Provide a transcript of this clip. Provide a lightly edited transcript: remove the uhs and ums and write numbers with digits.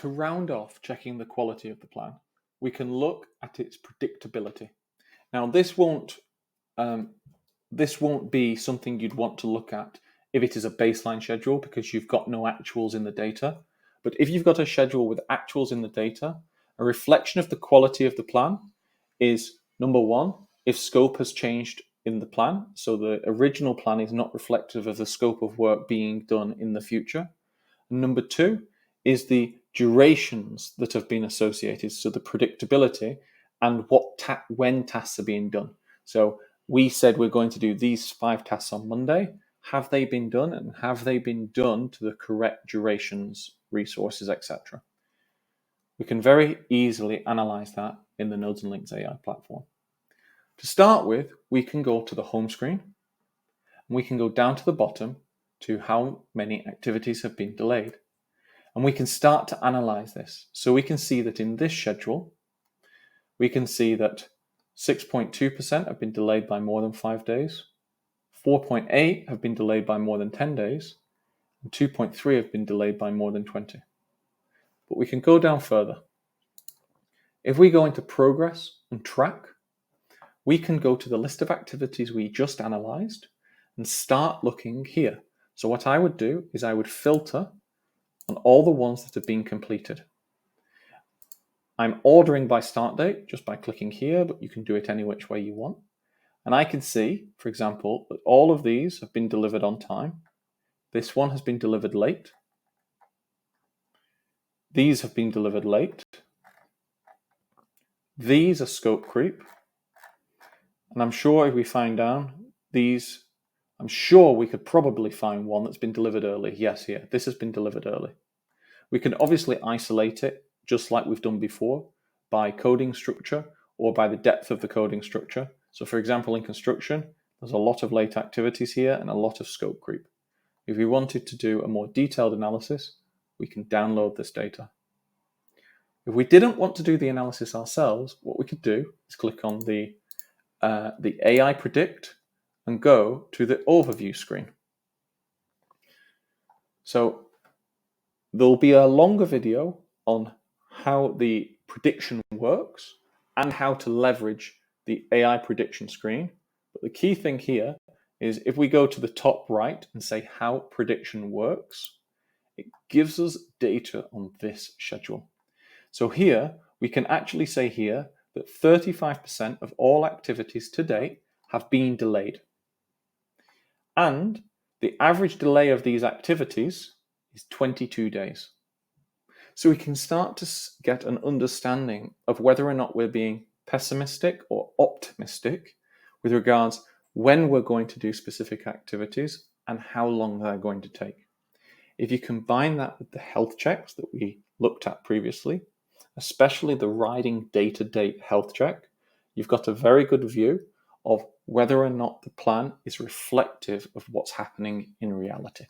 To round off checking the quality of the plan, we can look at its predictability. Now, this won't be something you'd want to look at if it is a baseline schedule because you've got no actuals in the data. But if you've got a schedule with actuals in the data, a reflection of the quality of the plan is, number one, if scope has changed in the plan. So the original plan is not reflective of the scope of work being done in the future. And number two is the durations that have been associated. So the predictability and when tasks are being done. So we said we're going to do these 5 tasks on Monday. Have they been done, and have they been done to the correct durations, resources, etc.? We can very easily analyze that in the Nodes and Links AI platform. To start with, we can go to the home screen, and we can go down to the bottom to how many activities have been delayed. And we can start to analyze this. So we can see that in this schedule, we can see that 6.2% have been delayed by more than 5 days, 4.8 have been delayed by more than 10 days, and 2.3 have been delayed by more than 20. But we can go down further. If we go into progress and track, we can go to the list of activities we just analyzed and start looking here. So what I would do is I would filter on all the ones that have been completed. I'm ordering by start date just by clicking here, but you can do it any which way you want. And I can see, for example, that all of these have been delivered on time. This one has been delivered late. These have been delivered late. These are scope creep. And I'm sure if we find down these, I'm sure we could probably find one that's been delivered early. Yes, here, this has been delivered early. We can obviously isolate it just like we've done before by coding structure or by the depth of the coding structure. So for example, in construction, there's a lot of late activities here and a lot of scope creep. If we wanted to do a more detailed analysis, we can download this data. If we didn't want to do the analysis ourselves, what we could do is click on the AI Predict and go to the overview screen. So there'll be a longer video on how the prediction works and how to leverage the AI prediction screen. But the key thing here is if we go to the top right and say how prediction works, it gives us data on this schedule. So here we can actually say here that 35% of all activities to date have been delayed. And the average delay of these activities is 22 days. So we can start to get an understanding of whether or not we're being pessimistic or optimistic with regards when we're going to do specific activities and how long they're going to take. If you combine that with the health checks that we looked at previously, especially the riding day-to-day health check, you've got a very good view of whether or not the plan is reflective of what's happening in reality.